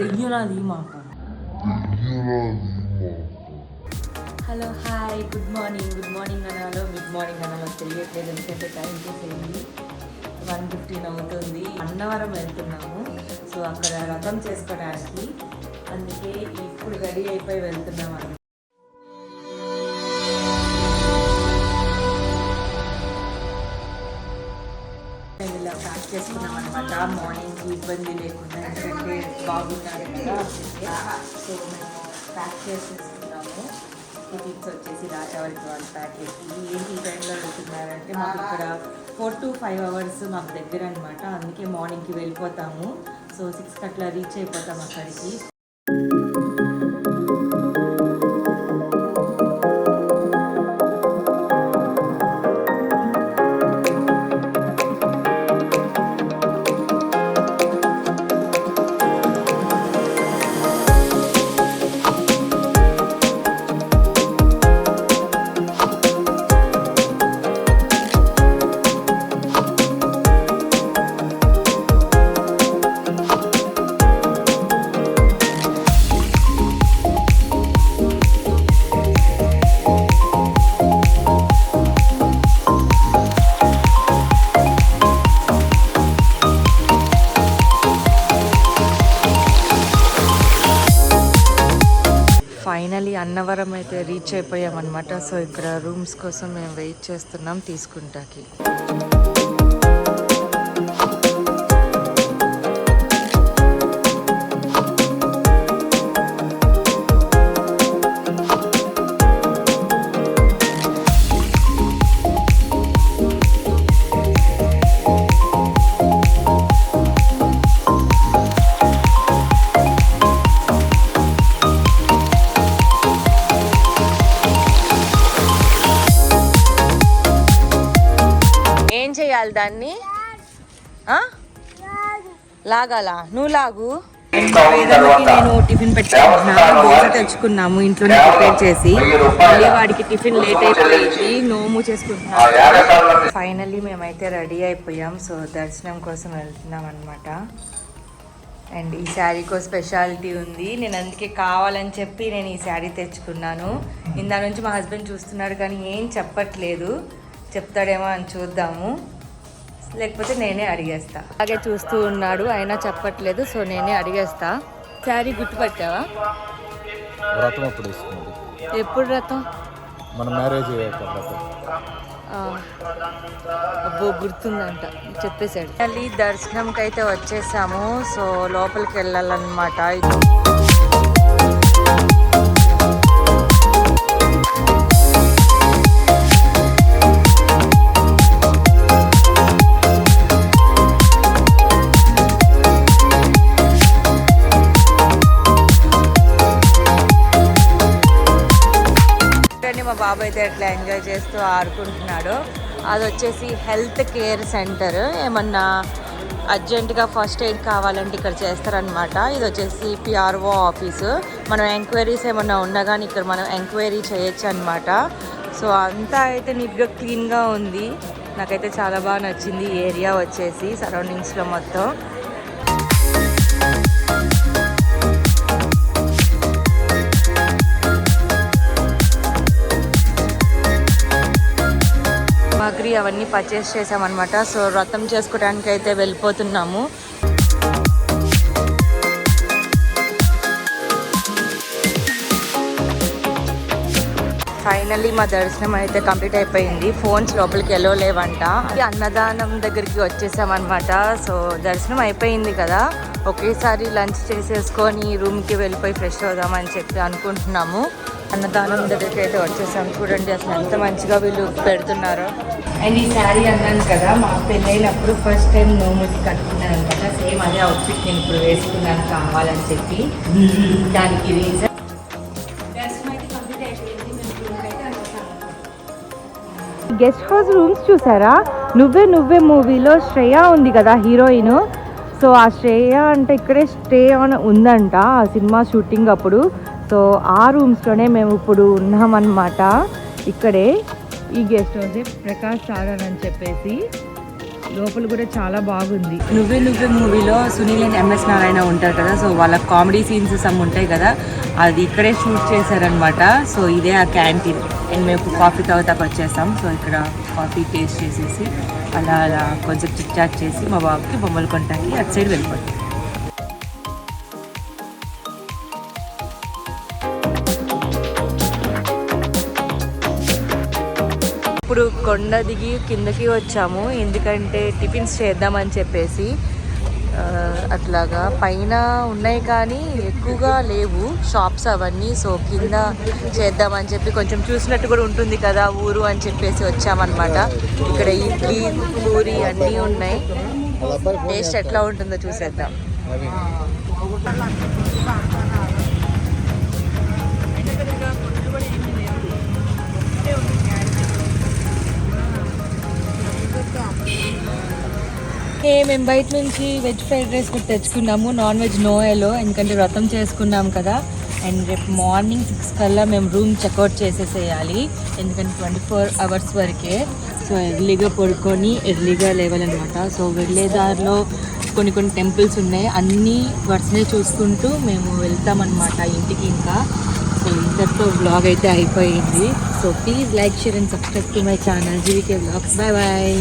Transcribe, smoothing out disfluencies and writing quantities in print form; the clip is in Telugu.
దెయ్యునాది మాకు. హలో హాయ్ గుడ్ మార్నింగ్ అనాలో మిడ్ మార్నింగ్ అనాలో తెలియట్లేదు. ఎందుకంటే టైం చూసేయండి 1:15 అవుతుంది. అన్నవరం వెళ్తున్నాము. సో అక్కడ రథం చేసుకోవడానికి, అందుకే ఇప్పుడు రెడీ అయిపోయి వెళ్తున్నాం అండి. మేము ఇలా ప్యాక్ చేసుకున్నాం అనమాట, మార్నింగ్కి ఇబ్బంది లేకుండా. ఎందుకంటే బాగున్నారు కదా, సో మేము ప్యాక్ చేసేసుకున్నాము. టిఫిన్స్ వచ్చేసి ఎవరికి వాళ్ళు ప్యాక్ చేసి ఏంటి ఈ టైంలో వెళ్తున్నారంటే, మాకు ఇక్కడ 4 to 5 hours మాకు దగ్గర అనమాట. అందుకే మార్నింగ్కి వెళ్ళిపోతాము. సో 6కి అట్లా రీచ్ అయిపోతాం అక్కడికి. ఫైనలీ అన్నవరం అయితే రీచ్ అయిపోయామన్నమాట. సో ఇక్కడ రూమ్స్ కోసం మేము వెయిట్ చేస్తున్నాం తీసుకుంటాకి. దాన్ని లాగాలా? నువ్వు లాగు. నేను టిఫిన్ పెట్టుకుంటున్నాను. దోశ తెచ్చుకున్నాము ఇంట్లోనే ప్రిపేర్ చేసి. మళ్ళీ వాడికి టిఫిన్ లేట్ అయిపోయింది, నోము చేసుకుంటున్నాము. ఫైనల్లీ మేమైతే రెడీ అయిపోయాం. సో దర్శనం కోసం వెళ్తున్నాం అనమాట. అండ్ ఈ శారీకో స్పెషాలిటీ ఉంది. నేను అందుకే కావాలని చెప్పి నేను ఈ శారీ తెచ్చుకున్నాను. ఇందా నుంచి మా హస్బెండ్ చూస్తున్నాడు కానీ ఏం చెప్పట్లేదు. చెప్తాడేమో అని చూద్దాము, లేకపోతే నేనే అడిగేస్తా. అలాగే చూస్తూ ఉన్నాడు, అయినా చెప్పట్లేదు. సో నేనే అడిగేస్తా. శారీ గుర్తుపట్టావా? వ్రతం అప్పుడు ఇస్తుంది. ఎప్పుడు వ్రతం? మన మ్యారేజ్ అబ్బో గుర్తుందంట, చెప్పేశాడు. మళ్ళీ దర్శనంకి అయితే వచ్చేసాము. సో లోపలికి వెళ్ళాలన్నమాట. మా బాబు అయితే ఎట్లా ఎంజాయ్ చేస్తూ ఆడుకుంటున్నాడు. అది వచ్చేసి హెల్త్ కేర్ సెంటర్. ఏమన్నా అర్జెంటుగా ఫస్ట్ ఎయిడ్ కావాలంటే ఇక్కడ చేస్తారనమాట. ఇది వచ్చేసి పిఆర్ఓ ఆఫీసు. మనం ఎంక్వైరీస్ ఏమన్నా ఉన్నా కానీ ఇక్కడ మనం ఎంక్వైరీ చేయొచ్చు అనమాట. సో అంతా అయితే నీట్గా క్లీన్గా ఉంది. నాకైతే చాలా బాగా నచ్చింది ఈ ఏరియా వచ్చేసి, సరౌండింగ్స్లో మొత్తం. సామాగ్రి అవన్నీ పర్చేస్ చేసామన్నమాట. సో వ్రతం చేసుకోవడానికి అయితే వెళ్ళిపోతున్నాము. ఫైనల్లీ మా దర్శనం అయితే కంప్లీట్ అయిపోయింది. ఫోన్స్ లోపలికి లేవంట. అన్నదానం దగ్గరికి వచ్చేసామన్నమాట. సో దర్శనం అయిపోయింది కదా, ఒకేసారి లంచ్ చేసేసుకొని రూమ్కి వెళ్ళిపోయి ఫ్రెష్ అవుదామని చెప్పి అనుకుంటున్నాము. అన్నదానం దగ్గరికి అయితే వచ్చేసాం. చూడండి అసలు ఎంత మంచిగా వీళ్ళు పెడుతున్నారో. అండ్ ఈ శారీ అన్నాను కదా, మా పెళ్ళైనప్పుడు ఫస్ట్ టైం నోముకి కట్టుకున్నాను అనమాట. సేమ్ అదే అవుట్ఫిట్ నేను ఇప్పుడు వేసుకున్నాను కావాలని చెప్పి. దానికి రీజన్ గెస్ట్ హౌస్ రూమ్స్ చూసారా? నువ్వే మూవీలో శ్రేయ ఉంది కదా హీరోయిన్. సో ఆ శ్రేయ అంటే ఇక్కడే స్టే ఆన్ ఉందంట ఆ సినిమా షూటింగ్ అప్పుడు. సో ఆ రూమ్స్లోనే మేము ఇప్పుడు ఉన్నామన్నమాట. ఇక్కడే ఈ గెస్ట్ హౌస్ ప్రకాష్ సాగర్ అని చెప్పేసి లోపల కూడా చాలా బాగుంది. నువ్వే నువ్వే మూవీలో సునీల్ అండ్ ఎంఎస్ నారాయణ ఉంటారు కదా, సో వాళ్ళ కామెడీ సీన్స్ సమ్ ఉంటాయి కదా, అది ఇక్కడే షూట్ చేశారనమాట. సో ఇదే ఆ క్యాంటీన్. అండ్ మేము కాఫీ తాగుతాకు వచ్చేస్తాం. సో ఇక్కడ కాఫీ టేస్ట్ చేసేసి అలా అలా కొంచెం చిట్ చాట్ చేసి మా బాబుకి బొమ్మలు కొంటాకి అటు సైడ్ వెళ్ళిపోతాం. ఇప్పుడు కొండ దిగి కిందకి వచ్చాము, ఎందుకంటే టిఫిన్స్ చేద్దామని చెప్పేసి. అట్లాగా పైన ఉన్నాయి కానీ ఎక్కువగా లేవు షాప్స్ అవన్నీ. సో కింద చేద్దామని చెప్పి కొంచెం చూసినట్టు కూడా ఉంటుంది కదా ఊరు అని చెప్పేసి వచ్చామన్నమాట. ఇక్కడ ఇడ్లీ పూరి అన్నీ ఉన్నాయి. టేస్ట్ ఎట్లా ఉంటుందో చూసేద్దాం. మేము బయట నుంచి వెజ్ ఫ్రైడ్ రైస్ కూడా తెచ్చుకున్నాము. నాన్ వెజ్ నో ఎలో, ఎందుకంటే వ్రతం చేసుకున్నాం కదా. అండ్ రేపు మార్నింగ్ 6 కల్లా మేము రూమ్ చెక్అవుట్ చేసేసేయాలి, ఎందుకంటే 24 hours వరకే. సో ఎర్లీగా పడుకొని ఎర్లీగా లేవాలన్నమాట. సో వెళ్ళే దారిలో కొన్ని టెంపుల్స్ ఉన్నాయి, అన్నీ వరుసనే చూసుకుంటూ మేము వెళ్తామన్నమాట ఇంటికి. ఇంకా సో ఇంతటితో వ్లాగ్ అయితే అయిపోయింది. So please like, share and subscribe to my channel GVK vlogs. Bye bye.